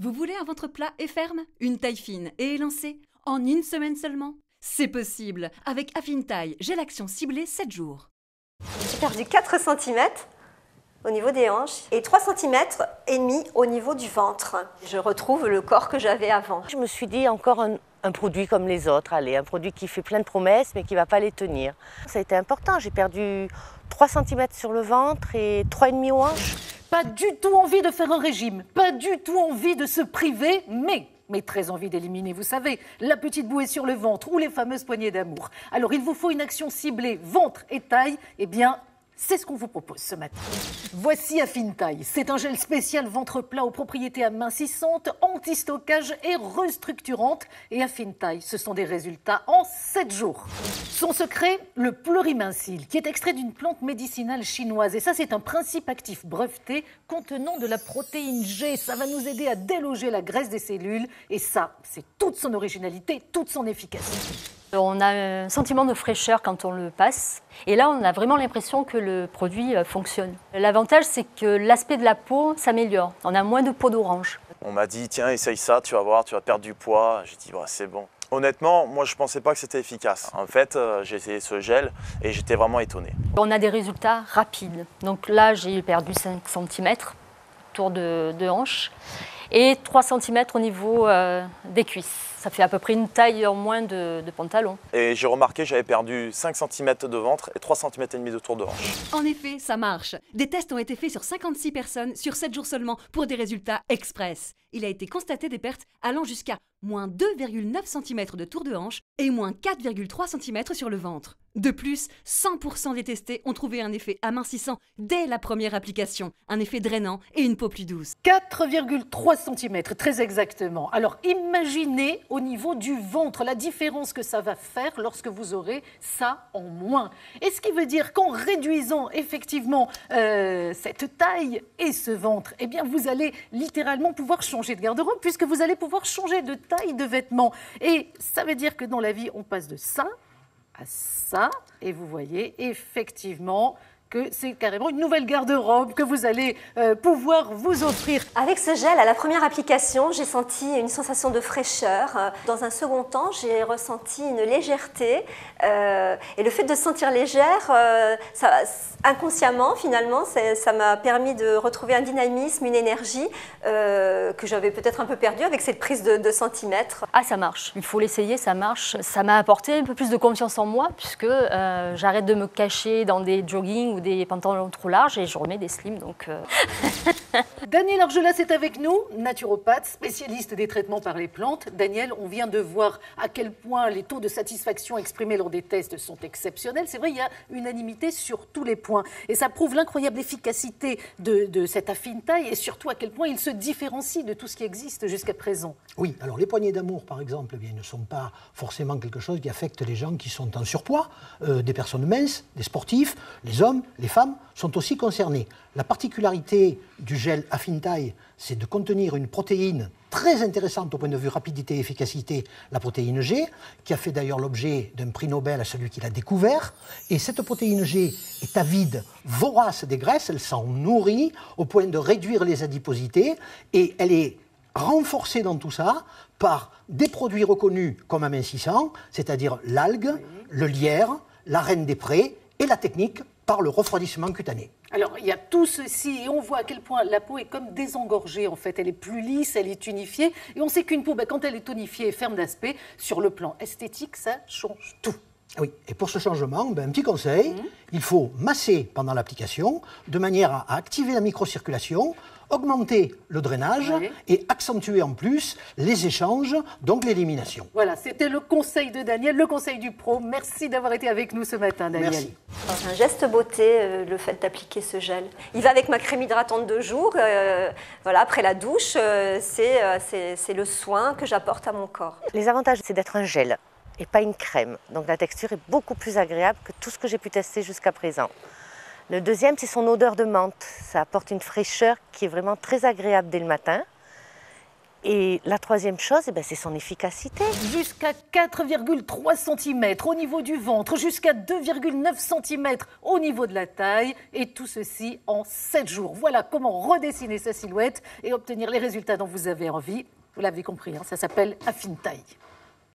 Vous voulez un ventre plat et ferme, une taille fine et élancée, en une semaine seulement? C'est possible. Avec Affintaille, j'ai l'action ciblée 7 jours. J'ai perdu 4 cm au niveau des hanches et 3,5 cm au niveau du ventre. Je retrouve le corps que j'avais avant. Je me suis dit encore un produit comme les autres, allez, un produit qui fait plein de promesses mais qui ne va pas les tenir. Ça a été important, j'ai perdu 3 cm sur le ventre et 3,5 aux hanches. Pas du tout envie de faire un régime, pas du tout envie de se priver, mais très envie d'éliminer, vous savez, la petite bouée sur le ventre ou les fameuses poignées d'amour. Alors il vous faut une action ciblée ventre et taille, eh bien c'est ce qu'on vous propose ce matin. Voici Affintaille. C'est un gel spécial ventre plat aux propriétés amincissantes, anti-stockage et restructurantes. Et Affintaille, ce sont des résultats en 7 jours. Son secret, le plurimincyl, qui est extrait d'une plante médicinale chinoise. Et ça, c'est un principe actif breveté contenant de la protéine G. Ça va nous aider à déloger la graisse des cellules. Et ça, c'est toute son originalité, toute son efficacité. On a un sentiment de fraîcheur quand on le passe. Et là, on a vraiment l'impression que le produit fonctionne. L'avantage, c'est que l'aspect de la peau s'améliore. On a moins de peau d'orange. On m'a dit, tiens, essaye ça, tu vas voir, tu vas perdre du poids. J'ai dit, bah, c'est bon. Honnêtement, moi, je ne pensais pas que c'était efficace. En fait, j'ai essayé ce gel et j'étais vraiment étonné. On a des résultats rapides. Donc là, j'ai perdu 5 cm autour de hanche et 3 cm au niveau des cuisses. Ça fait à peu près une taille en moins de pantalon. Et j'ai remarqué que j'avais perdu 5 cm de ventre et 3,5 cm de tour de hanche. En effet, ça marche. Des tests ont été faits sur 56 personnes sur 7 jours seulement pour des résultats express. Il a été constaté des pertes allant jusqu'à moins 2,9 cm de tour de hanche et moins 4,3 cm sur le ventre. De plus, 100% des testés ont trouvé un effet amincissant dès la première application, un effet drainant et une peau plus douce. 4,3 cm, très exactement. Alors imaginez au niveau du ventre la différence que ça va faire lorsque vous aurez ça en moins. Et ce qui veut dire qu'en réduisant effectivement cette taille et ce ventre, eh bien vous allez littéralement pouvoir changer de garde-robe puisque vous allez pouvoir changer de taille de vêtements. Et ça veut dire que dans la vie, on passe de ça à ça. Et vous voyez effectivement que c'est carrément une nouvelle garde-robe que vous allez pouvoir vous offrir. Avec ce gel, à la première application, j'ai senti une sensation de fraîcheur. Dans un second temps, j'ai ressenti une légèreté. Et le fait de se sentir légère, inconsciemment, finalement, ça m'a permis de retrouver un dynamisme, une énergie que j'avais peut-être un peu perdue avec cette prise de centimètres. Ah, ça marche. Il faut l'essayer, ça marche. Ça m'a apporté un peu plus de confiance en moi puisque j'arrête de me cacher dans des joggings ou des pantalons trop larges et je remets des slims. Donc Daniel Argelas est avec nous, naturopathe, spécialiste des traitements par les plantes. Daniel, on vient de voir à quel point les taux de satisfaction exprimés lors des tests sont exceptionnels. C'est vrai, il y a unanimité sur tous les points. Et ça prouve l'incroyable efficacité de cette Affintaille et surtout à quel point il se différencie de tout ce qui existe jusqu'à présent. Oui, alors les poignées d'amour, par exemple, eh bien, ne sont pas forcément quelque chose qui affecte les gens qui sont en surpoids, des personnes minces, des sportifs, les hommes, les femmes sont aussi concernés. La particularité du gel Affintaille, c'est de contenir une protéine très intéressante au point de vue rapidité et efficacité, la protéine G, qui a fait d'ailleurs l'objet d'un prix Nobel à celui qui l'a découvert. Et cette protéine G est avide, vorace des graisses, elle s'en nourrit au point de réduire les adiposités et elle est renforcée dans tout ça par des produits reconnus comme amincissants, c'est-à-dire l'algue, le lierre, la reine des prés et la technique par le refroidissement cutané. Alors, il y a tout ceci et on voit à quel point la peau est comme désengorgée en fait. Elle est plus lisse, elle est unifiée. Et on sait qu'une peau, quand elle est tonifiée et ferme d'aspect, sur le plan esthétique, ça change tout. Oui, et pour ce changement, un petit conseil, il faut masser pendant l'application de manière à activer la microcirculation, augmenter le drainage et accentuer en plus les échanges, donc l'élimination. Voilà, c'était le conseil de Daniel, le conseil du pro. Merci d'avoir été avec nous ce matin, Daniel. Merci. Un geste beauté, le fait d'appliquer ce gel. Il va avec ma crème hydratante de jour. Voilà, après la douche, c'est le soin que j'apporte à mon corps. Les avantages, c'est d'être un gel et pas une crème. Donc la texture est beaucoup plus agréable que tout ce que j'ai pu tester jusqu'à présent. Le deuxième, c'est son odeur de menthe. Ça apporte une fraîcheur qui est vraiment très agréable dès le matin. Et la troisième chose, c'est son efficacité. Jusqu'à 4,3 cm au niveau du ventre, jusqu'à 2,9 cm au niveau de la taille, et tout ceci en 7 jours. Voilà comment redessiner sa silhouette et obtenir les résultats dont vous avez envie. Vous l'avez compris, ça s'appelle affine taille.